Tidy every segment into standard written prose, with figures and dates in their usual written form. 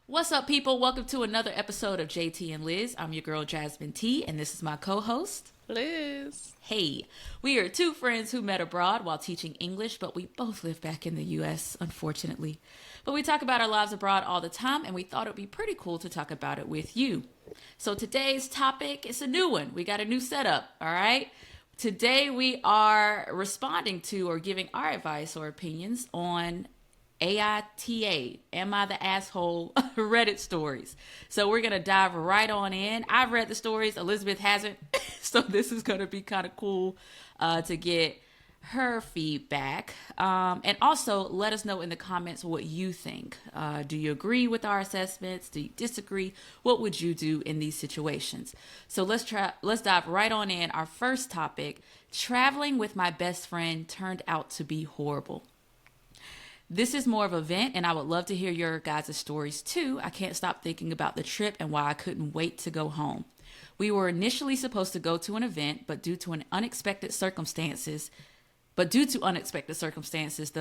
What's up, people? Welcome to another episode of JT and Liz. I'm your girl, Jasmine T, and this is my co-host, Liz. Hey. We are two friends who met abroad while teaching English, but we both live back in the U.S., unfortunately. But we talk about our lives abroad all the time, and we thought it would be pretty cool to talk about it with you. So today's topic is a new one. We got a new setup, all right? Today we are responding to or giving our advice or opinions on AITA, Am I the Asshole Reddit stories. So we're going to dive right on in. I've read the stories, Elizabeth hasn't. So this is going to be kind of cool to get her feedback. And also let us know in the comments what you think. Do you agree with our assessments? Do you disagree? What would you do in these situations? So let's dive right on in. Our first topic, traveling with my best friend turned out to be horrible. This is more of an event, and I would love to hear your guys' stories too. I can't stop thinking about the trip and why I couldn't wait to go home. We were initially supposed to go to an event, but due to unexpected circumstances, the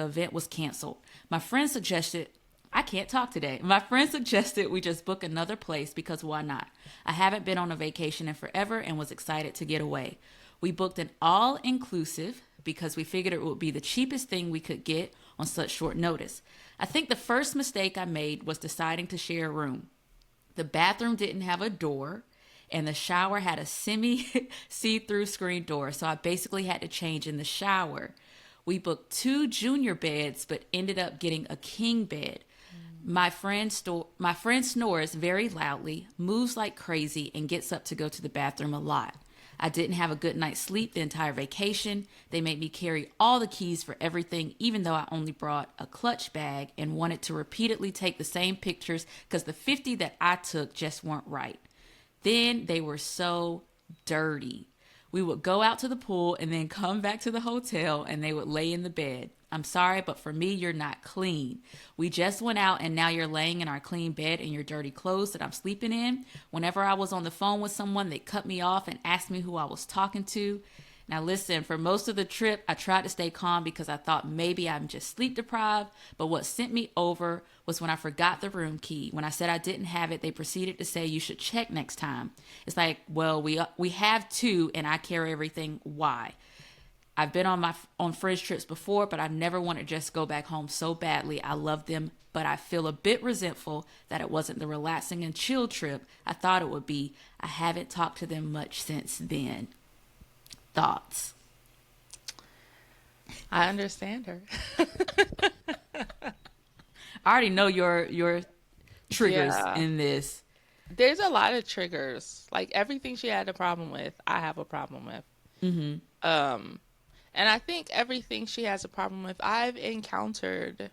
event was canceled. My friend suggested, I can't talk today. My friend suggested we just book another place because why not? I haven't been on a vacation in forever and was excited to get away. We booked an all-inclusive because we figured it would be the cheapest thing we could get on such short notice. I think the first mistake I made was deciding to share a room. The bathroom didn't have a door, and the shower had a see-through screen door, so I basically had to change in the shower. We booked 2 junior beds, but ended up getting a king bed. My friend snores very loudly, moves like crazy, and gets up to go to the bathroom a lot. I didn't have a good night's sleep the entire vacation. They made me carry all the keys for everything, even though I only brought a clutch bag and wanted to repeatedly take the same pictures because the 50 that I took just weren't right. Then they were so dirty. We would go out to the pool and then come back to the hotel and they would lay in the bed. I'm sorry, but for me, you're not clean. We just went out and now you're laying in our clean bed in your dirty clothes that I'm sleeping in. Whenever I was on the phone with someone, they cut me off and asked me who I was talking to. Now listen, for most of the trip, I tried to stay calm because I thought maybe I'm just sleep deprived. But what sent me over was when I forgot the room key. When I said I didn't have it, they proceeded to say you should check next time. It's like, well, we have 2 and I carry everything. Why? I've been on friends trips before, but I never want to just go back home so badly. I love them, but I feel a bit resentful that it wasn't the relaxing and chill trip I thought it would be. I haven't talked to them much since then. Thoughts? I understand her. I already know your triggers Yeah. in this. There's a lot of triggers. Like everything she had a problem with, I have a problem with. Mm-hmm. And I think everything she has a problem with, I've encountered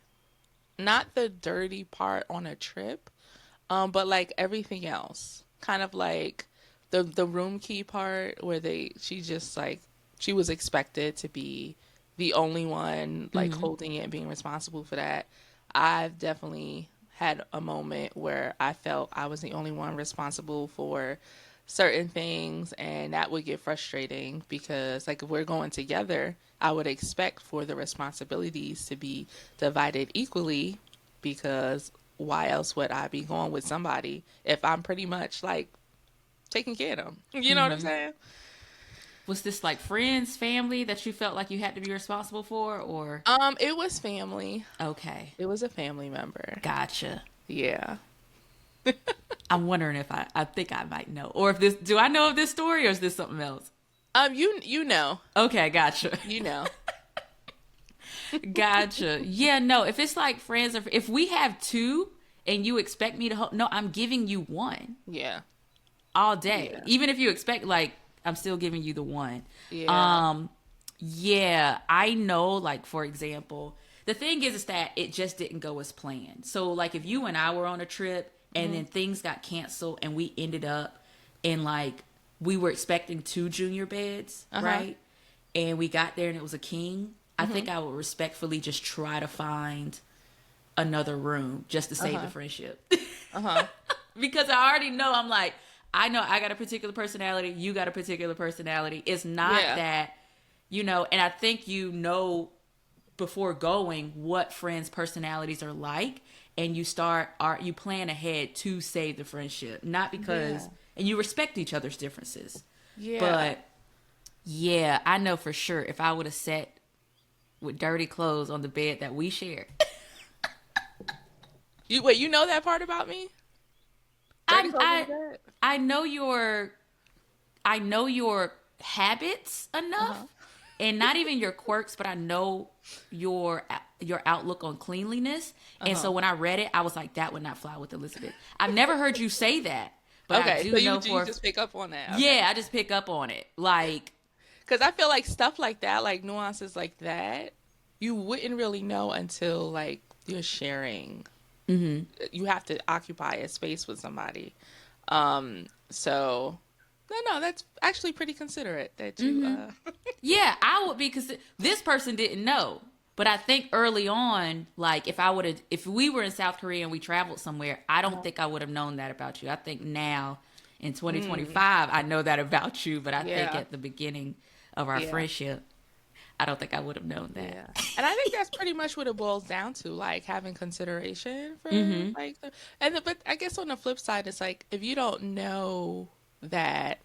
not the dirty part on a trip, but like everything else. Kind of like the room key part where she was expected to be the only one like Mm-hmm. holding it and being responsible for that. I've definitely had a moment where I felt I was the only one responsible for certain things, and that would get frustrating because like if we're going together, I would expect for the responsibilities to be divided equally, because why else would I be going with somebody if I'm pretty much like taking care of them? You know what I'm Mm-hmm. saying? Was this like friends, family that you felt like you had to be responsible for, or? It was family. Okay, It was a family member. gotcha. Yeah. I'm wondering if I think I might know, or if this. Do I know of this story, or is this something else? You know. Okay, gotcha. You know. Gotcha. Yeah, no, if it's like friends or if we have 2 and you expect me to hold, no, I'm giving you 1 Yeah. all day. Yeah. Even if you expect like I'm still giving you the 1. Yeah. Um yeah, I know, like for example, the thing is that it just didn't go as planned. So like if you and I were on a trip and then things got canceled and we ended up in like we were expecting 2 junior beds, Uh-huh. right? And we got there and it was a king. I think I would respectfully just try to find another room just to save the Uh-huh. friendship. Uh-huh. Because I already know, I'm like, I know I got a particular personality, you got a particular personality. It's not Yeah. that, and I think before going what friends' personalities are like. and you plan ahead to save the friendship, not because, Yeah. and you respect each other's differences. Yeah. But yeah, I know for sure if I would have sat with dirty clothes on the bed that we share, You know that part about me? Dirty I clothes in the I bed. I know your habits Uh-huh. enough, and not even your quirks, but I know your outlook on cleanliness. And so Uh-huh. when I read it, I was like, that would not fly with Elizabeth. I've never heard you say that, but I Okay, so do you know you for just pick up on that. Okay. yeah, I just pick up on it. Like, Because I feel like stuff like that, like nuances like that, you wouldn't really know until like you're sharing. You have to occupy a space with somebody. So no, that's actually pretty considerate that you yeah, I would be because this person didn't know. But I think early on, like if we were in South Korea and we traveled somewhere, I don't think I would have known that about you. I think now in mm, 2025, I know that about you. But I think yeah, at the beginning of our yeah, friendship, I don't think I would have known that. yeah. And I think that's pretty much what it boils down to, like having consideration for Mm-hmm. like but I guess on the flip side, it's like if you don't know that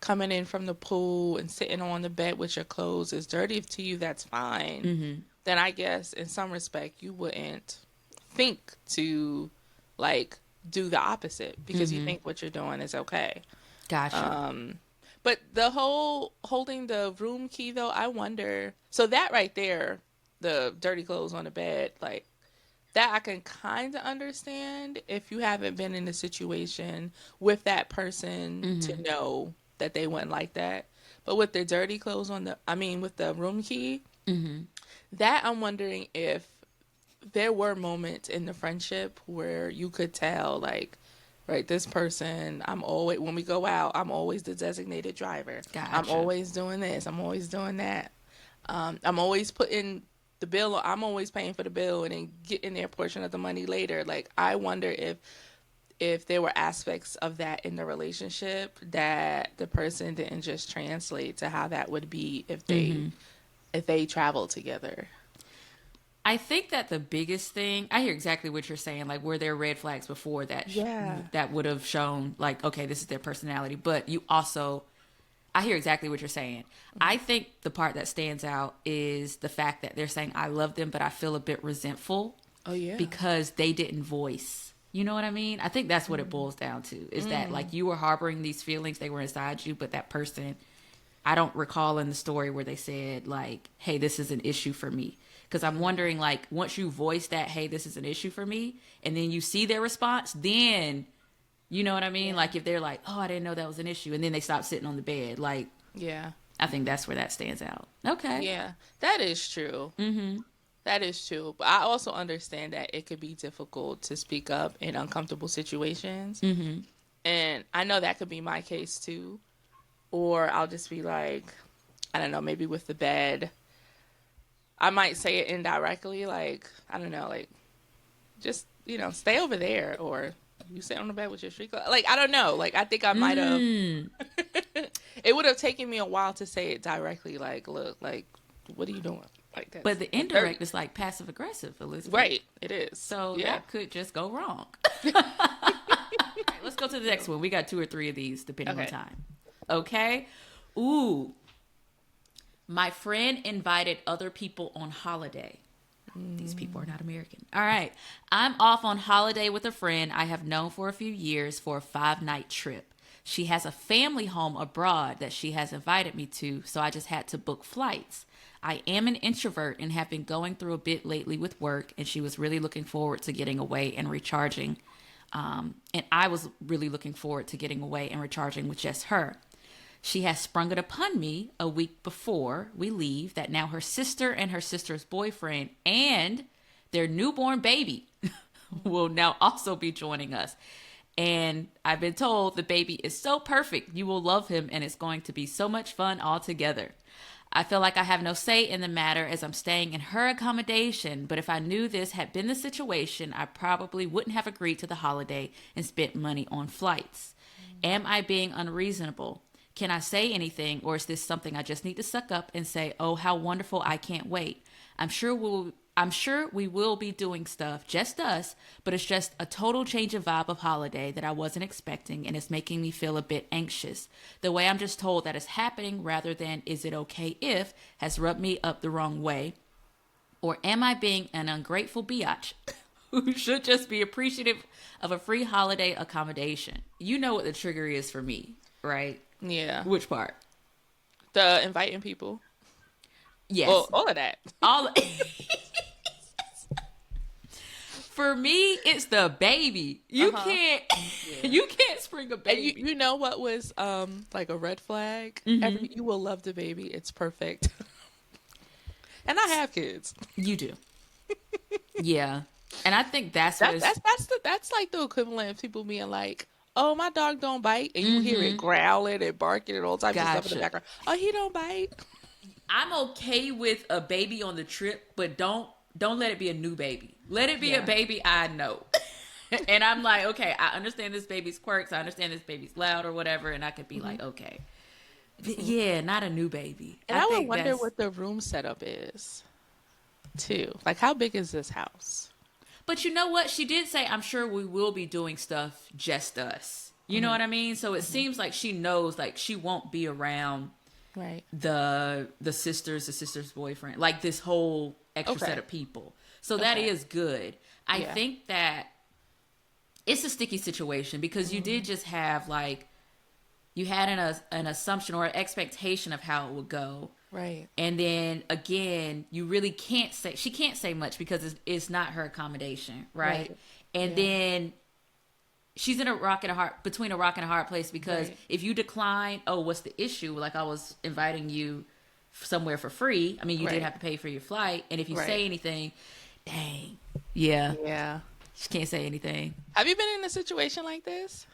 coming in from the pool and sitting on the bed with your clothes is dirty to you, that's fine. Mm-hmm. Then I guess in some respect you wouldn't think to like do the opposite because you Mm-hmm. think what you're doing is okay. Gotcha. Um, but the whole holding the room key though, I wonder. So that right there, the dirty clothes on the bed, like that I can kind of understand if you haven't been in a situation with that person to Mm-hmm. know that they wouldn't like that. But with the dirty clothes on I mean, with the room key, Mm-hmm. that I'm wondering if there were moments in the friendship where you could tell, like, right, this person, I'm always, when we go out, I'm always the designated driver. I'm Gotcha. always doing this. I'm always doing that. I'm always putting the bill, I'm always paying for the bill and then getting their portion of the money later. Like, I wonder if there were aspects of that in the relationship that the person didn't just translate to how that would be Mm-hmm. if they traveled together. I think that the biggest thing, I hear exactly what you're saying. Like, were there red flags before that Yeah. that would have shown, like, okay, this is their personality. But you also, I hear exactly what you're saying. I think the part that stands out is the fact that they're saying I love them, but I feel a bit resentful Oh yeah. because they didn't voice. You know what I mean? I think that's what it boils down to. Is that like you were harboring these feelings, they were inside you, but that person, I don't recall in the story where they said like, "Hey, this is an issue for me." Because I'm wondering, like, once you voice that, "Hey, this is an issue for me," and then you see their response, then you know what I mean. Yeah. Like, if they're like, "Oh, I didn't know that was an issue," and then they stop sitting on the bed, like, Yeah. I think that's where that stands out. Okay. Yeah. That is true. Mm-hmm. That is true. But I also understand that it could be difficult to speak up in uncomfortable situations. Mm-hmm. And I know that could be my case too. Or I'll just be like, I don't know, maybe with the bed, I might say it indirectly, like, I don't know, like, just, stay over there. Or you sit on the bed with your street clothes. Like, I don't know. Like, I think I might have, Mm. it would have taken me a while to say it directly. Like, look, like, what are you doing? Like, But the that's dirty. indirect is like passive aggressive, Elizabeth. Right, it is. So Yeah. that could just go wrong. All right, let's go to the next one. We got 2 or 3 of these depending on Okay. time. Okay. Ooh. My friend invited other people on holiday. These people are not American. All right. I'm off on holiday with a friend I have known for a few years for a 5-night trip. She has a family home abroad that she has invited me to, so I just had to book flights. I am an introvert and have been going through a bit lately with work, and she was really looking forward to getting away and recharging. And I was really looking forward to getting away and recharging with just her. She has sprung it upon me a week before we leave that now her sister and her sister's boyfriend and their newborn baby will now also be joining us. And I've been told the baby is so perfect. You will love him and it's going to be so much fun all together. I feel like I have no say in the matter as I'm staying in her accommodation, but if I knew this had been the situation, I probably wouldn't have agreed to the holiday and spent money on flights. Am I being unreasonable? Can I say anything, or is this something I just need to suck up and say, "Oh, how wonderful, I can't wait"? I'm sure I'm sure we will be doing stuff, just us, but it's just a total change of vibe of holiday that I wasn't expecting, and it's making me feel a bit anxious. The way I'm just told that it's happening rather than is it okay if has rubbed me up the wrong way. Or am I being an ungrateful biatch who should just be appreciative of a free holiday accommodation? You know what the trigger is for me, right? Yeah. Which part? The inviting people. Yes. Well, all of that. All For me, it's the baby. You can't you can't spring a baby. And you know what was like a red flag? You will love the baby. It's perfect. And I have kids. You do. Yeah. And I think that's like the equivalent of people being like, oh, my dog don't bite, and you hear it growling and barking and all types of stuff in the background. Oh, he don't bite. I'm okay with a baby on the trip, but don't let it be a new baby. Let it be a baby I know. And I'm like, okay, I understand this baby's quirks. I understand this baby's loud or whatever. And I could be like, okay. Yeah, not a new baby. And I would wonder what the room setup is, too. Like, how big is this house? But you know what? She did say, I'm sure we will be doing stuff just us. You know what I mean? So it seems like she knows, like, she won't be around the sister's boyfriend. Like, this whole extra set of people. So that is good. I think that it's a sticky situation because you did just have, like, you had an assumption or an expectation of how it would go. Right. And then, again, you really can't say, she can't say much because it's not her accommodation, right? And then she's in between a rock and a hard place because if you decline, oh, what's the issue? Like, I was inviting you somewhere for free. I mean, you did have to pay for your flight. And if you say anything, dang. Yeah. She can't say anything. Have you been in a situation like this?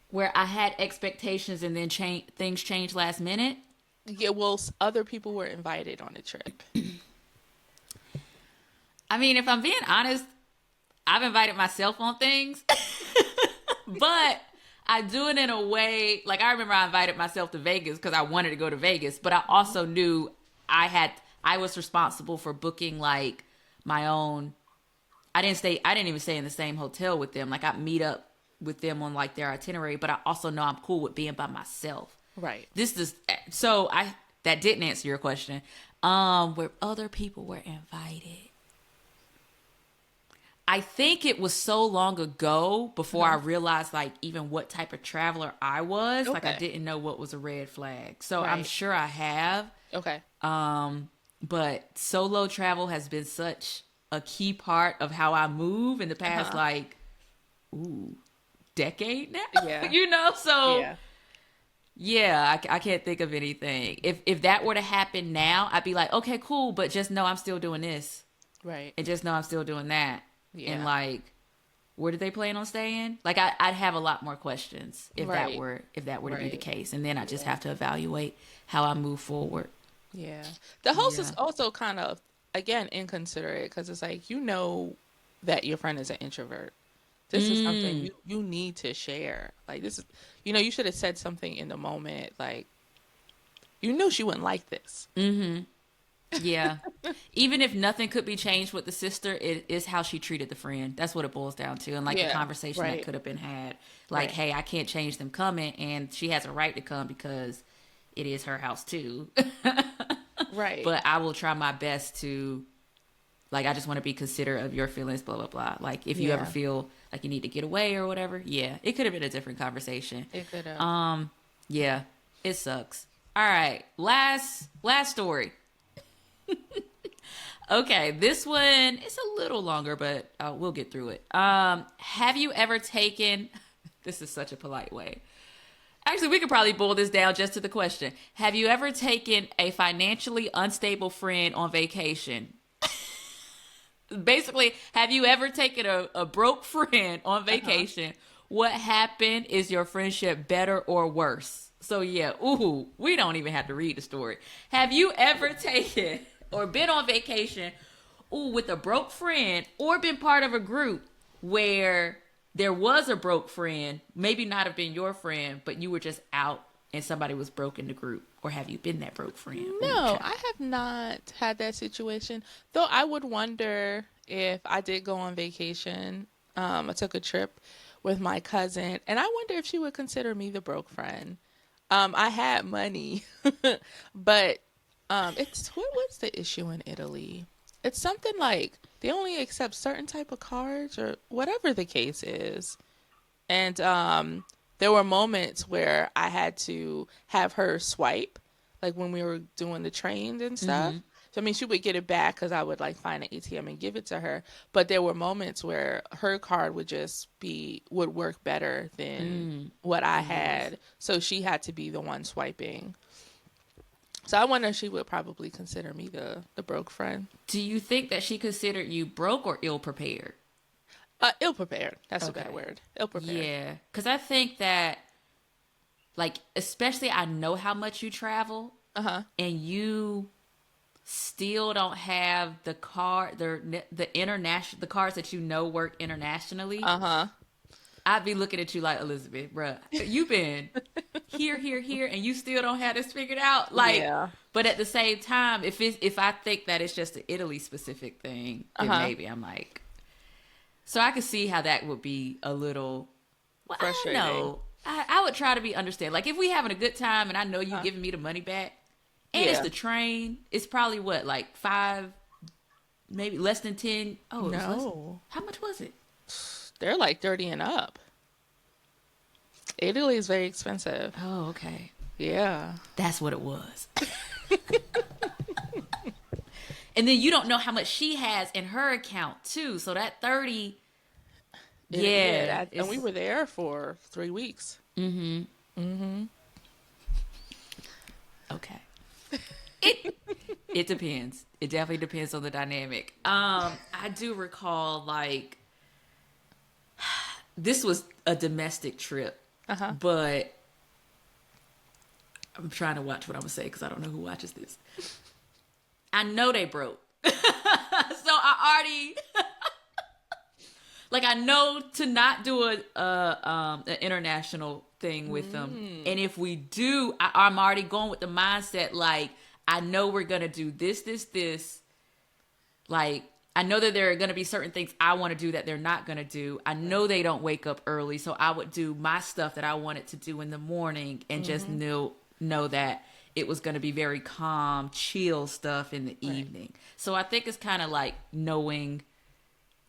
Where I had expectations and then things changed last minute? Yeah, well, other people were invited on the trip. I mean, if I'm being honest, I've invited myself on things. But I do it in a way, like I remember I invited myself to Vegas because I wanted to go to Vegas. But I also knew I was responsible for booking like my own. I didn't even stay in the same hotel with them. Like I'd meet up with them on like their itinerary, but I also know I'm cool with being by myself. Right. That didn't answer your question. Where other people were invited. I think it was so long ago before I realized like even what type of traveler I was. Like I didn't know what was a red flag. So I'm sure I have. Okay. But solo travel has been such a key part of how I move in the past decade now. Yeah. So I can't think of anything. If that were to happen now, I'd be like, okay, cool, but just know I'm still doing this. Right. And just know I'm still doing that. Yeah. And like, where did they plan on staying? Like I'd have a lot more questions if that were to be the case. And then I just have to evaluate how I move forward. Yeah. The host is also kind of, again, inconsiderate because it's like, you know that your friend is an introvert. This is something you need to share. Like this is, you should have said something in the moment. Like, you knew she wouldn't like this. Mm-hmm. Yeah. Even if nothing could be changed with the sister, it is how she treated the friend. That's what it boils down to. And like the conversation that could have been had. Like, hey, I can't change them coming. And she has a right to come because it is her house too. Right. But I will try my best to, like, I just want to be considerate of your feelings, blah, blah, blah. Like, if you ever feel like you need to get away or whatever, it could have been a different conversation. It could have. Yeah, it sucks. All right, last story. Okay, this one is a little longer, but we'll get through it. Have you ever taken, this is such a polite way. Actually, we could probably boil this down just to the question. Have you ever taken a financially unstable friend on vacation? Basically, have you ever taken a broke friend on vacation? What happened? Is your friendship better or worse? So yeah, we don't even have to read the story. Have you ever taken or been on vacation with a broke friend or been part of a group where there was a broke friend, maybe not have been your friend, but you were just out and somebody was broke in the group, or have you been that broke friend when you No, I travel? have not had that situation. Though I would wonder if I did go on vacation. I took a trip with my cousin, and I wonder if she would consider me the broke friend. I had money, but it's what's the issue in Italy? It's something like they only accept certain type of cards or whatever the case is. And there were moments where I had to have her swipe, like when we were doing the trains and stuff. Mm-hmm. So, I mean, she would get it back because I would like find an ATM and give it to her. But there were moments where her card would just would work better than what I Than yours. had. So she had to be the one swiping. So I wonder if she would probably consider me the broke friend. Do you think that she considered you broke or ill prepared? Ill prepared. That's a better Okay. word. Ill prepared. Yeah, because I think that, like, especially I know how much you travel, Uh huh. and you still don't have the international the cards that you know work internationally. Uh huh. I'd be looking at you like, Elizabeth, bruh, you've been here, here, here, and you still don't have this figured out. Like, Yeah. but at the same time, if I think that it's just an Italy specific thing, Uh then huh. maybe I'm like, so I could see how that would be a little. Well, I don't Frustrating. know. I would try to be understanding. Like, if we having a good time and I know you Uh, giving me the money back, and it's yeah. the train, it's probably what, like 5, maybe less than 10. Oh, it was less. No. How much was it? They're like 30 and up. Italy is very expensive. Oh, okay. Yeah. That's what it was. And then you don't know how much she has in her account too. So that 30, yeah, And it's we were there for 3 weeks. mm-hmm. Mm-hmm. Okay. It it depends. It definitely depends on the dynamic. I do recall, like, this was a domestic trip, Uh-huh. but I'm trying to watch what I'm gonna say because I don't know who watches this. I know they broke, so I already like, I know to not do an international thing with them, and if we do, I'm already going with the mindset like, I know we're gonna do this. Like, I know that there are gonna be certain things I want to do that they're not gonna do. I know they don't wake up early, so I would do my stuff that I wanted to do in the morning, and just Mm-hmm. know that it was gonna be very calm, chill stuff in the Right. evening. So I think it's kind of like knowing,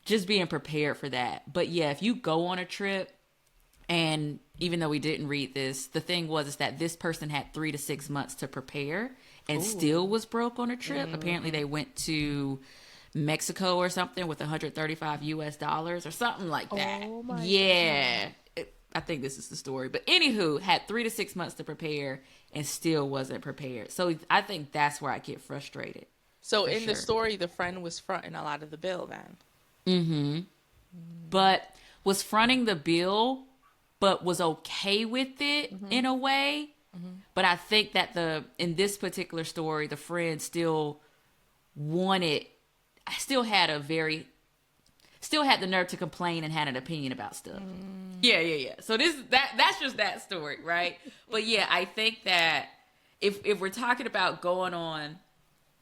just being prepared for that. But yeah, if you go on a trip, and even though we didn't read this, the thing was is that this person had 3 to 6 months to prepare and still Ooh. was broke on a trip. Apparently Mm-hmm. they went to Mexico or something with 135 US dollars or something like that. Oh my Yeah. goodness. I think this is the story. But anywho, had 3 to 6 months to prepare and still wasn't prepared. So I think that's where I get frustrated, So for in the sure. story, the friend was fronting a lot of the bill then. Mm-hmm. But was fronting the bill, but was okay with it Mm-hmm. in a way. Mm-hmm. But I think that in this particular story, the friend still wanted, I still had the nerve to complain and had an opinion about stuff. Yeah. So that's just that story, right? But yeah, I think that if we're talking about going on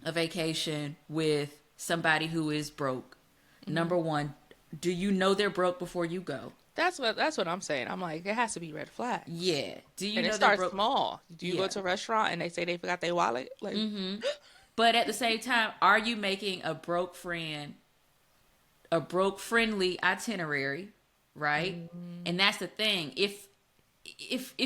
a vacation with somebody who is broke, Mm-hmm. number one, do you know they're broke before you go? That's what I'm saying. I'm like, it has to be red flags. Yeah. Do you And it know they're starts broke? small. Do you go Yeah. to a restaurant and they say they forgot their wallet? Like, But at the same time, are you making a broke friendly itinerary, right? And that's the thing. If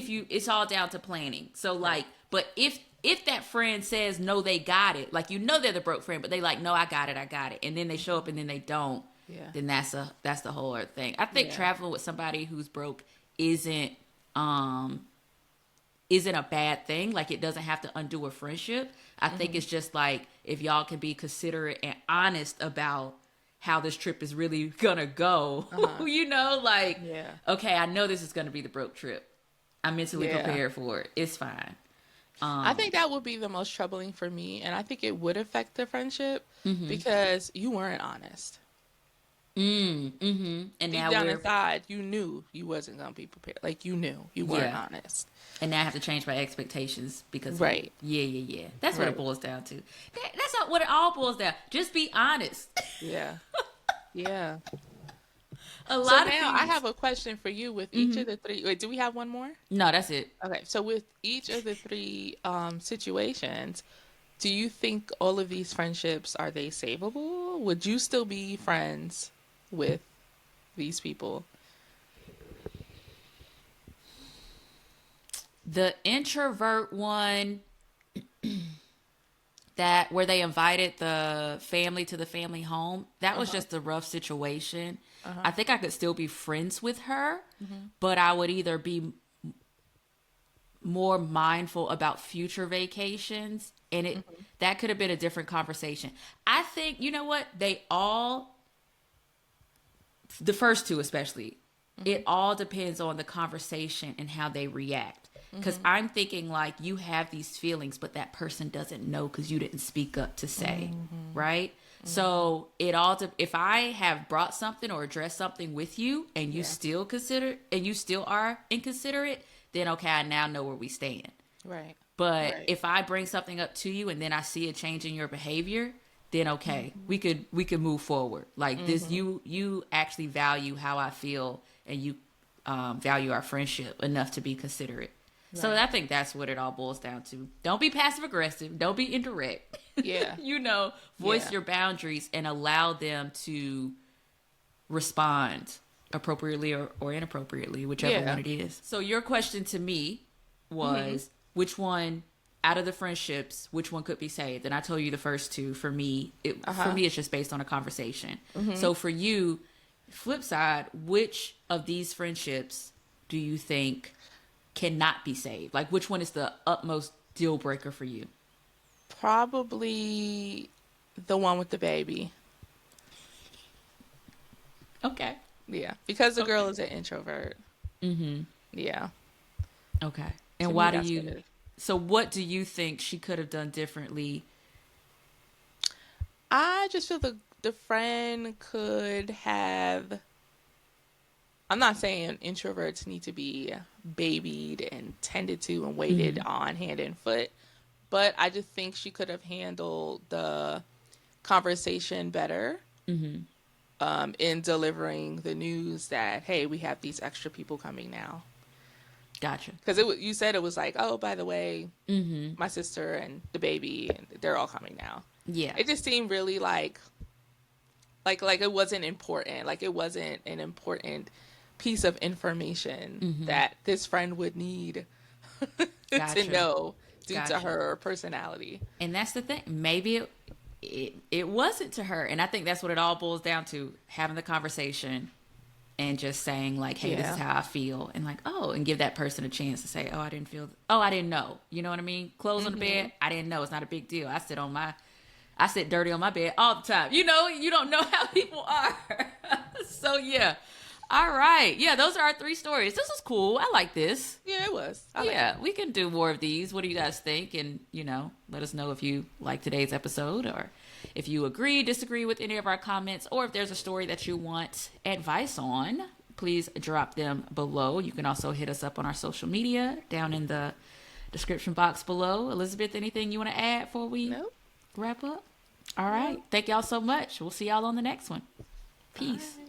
you, it's all down to planning. So right. like, but if that friend says no, they got it, like, you know they're the broke friend, but they like, no, I got it, and then they show up and then they don't, Yeah. then that's the whole other thing. I think Yeah. traveling with somebody who's broke isn't um isn't a bad thing. Like, it doesn't have to undo a friendship. I think it's just like, if y'all can be considerate and honest about how this trip is really gonna go, Uh-huh. like, Yeah. okay, I know this is gonna be the broke trip. I'm mentally Yeah. prepared for it. It's fine. I think that would be the most troubling for me, and I think it would affect the friendship because you weren't honest. And Deep now down we're, inside, you knew you wasn't gonna be prepared. Like you knew you weren't yeah. honest. And now I have to change my expectations because of you. Right. Yeah. That's what it Right. boils down to. That's not what it all boils down. Just be honest. Yeah. Yeah. A So lot of now I things. have a question for you with each of the three. Wait, do we have one more? No, that's it. Okay. So with each of the three situations, do you think all of these friendships are they savable? Would you still be friends with these people? The introvert one, that where they invited the family to the family home, that was Uh-huh. just a rough situation. Uh-huh. I think I could still be friends with her, Mm-hmm. but I would either be more mindful about future vacations, and it Mm-hmm. that could have been a different conversation. I think, you know what, they all, the first two especially, Mm-hmm. it all depends on the conversation and how they react. Because Mm-hmm. I'm thinking like you have these feelings, but that person doesn't know because you didn't speak up to say, Mm-hmm. right? So it all, if I have brought something or addressed something with you and you Yeah. still consider, and you still are inconsiderate, then okay, I now know where we stand. Right. But Right. if I bring something up to you and then I see a change in your behavior, then okay, Mm-hmm. we could move forward. Like this, Mm-hmm. you actually value how I feel, and you value our friendship enough to be considerate. So Right. I think that's what it all boils down to. Don't be passive aggressive. Don't be indirect. Yeah. Voice Yeah. your boundaries and allow them to respond appropriately or inappropriately, whichever Yeah. one it is. So your question to me Mm-hmm. was, which one out of the friendships, which one could be saved? And I told you the first two. For me, Uh-huh. it's just based on a conversation. Mm-hmm. So for you, flip side, which of these friendships do you think cannot be saved? Like, which one is the utmost deal breaker for you? Probably the one with the baby. Okay. Yeah. Because the girl Okay. is an introvert. Mm-hmm. Yeah. Okay. To And me, why do that's what you? it is. So, what do you think she could have done differently? I just feel the friend could have. I'm not saying introverts need to be babied and tended to and waited Mm-hmm. on hand and foot, but I just think she could have handled the conversation better Mm-hmm. in delivering the news that, hey, we have these extra people coming now. Gotcha. Because you said it was like, oh, by the way, Mm-hmm. my sister and the baby, and they're all coming now. Yeah. It just seemed really like it wasn't important. Like it wasn't an important piece of information Mm-hmm. that this friend would need to Gotcha. know due to Gotcha. her personality. And that's the thing. Maybe it wasn't to her, and I think that's what it all boils down to: having the conversation and just saying like, "Hey, this is Yeah. how I feel," and like, "Oh," and give that person a chance to say, "Oh, I didn't feel. Oh, I didn't know." You know what I mean? Clothes on the Mm-hmm. bed. I didn't know. It's not a big deal. I sit dirty on my bed all the time. You don't know how people are. So yeah. All right. Yeah, those are our three stories. This is cool. I like this. Yeah, it was. I like Yeah, it. we can do more of these. What do you guys think? And, let us know if you like today's episode, or if you agree, disagree with any of our comments, or if there's a story that you want advice on. Please drop them below. You can also hit us up on our social media down in the description box below. Elizabeth, anything you want to add before we Nope. wrap up? All right. No. Thank y'all so much. We'll see y'all on the next one. Peace. Bye.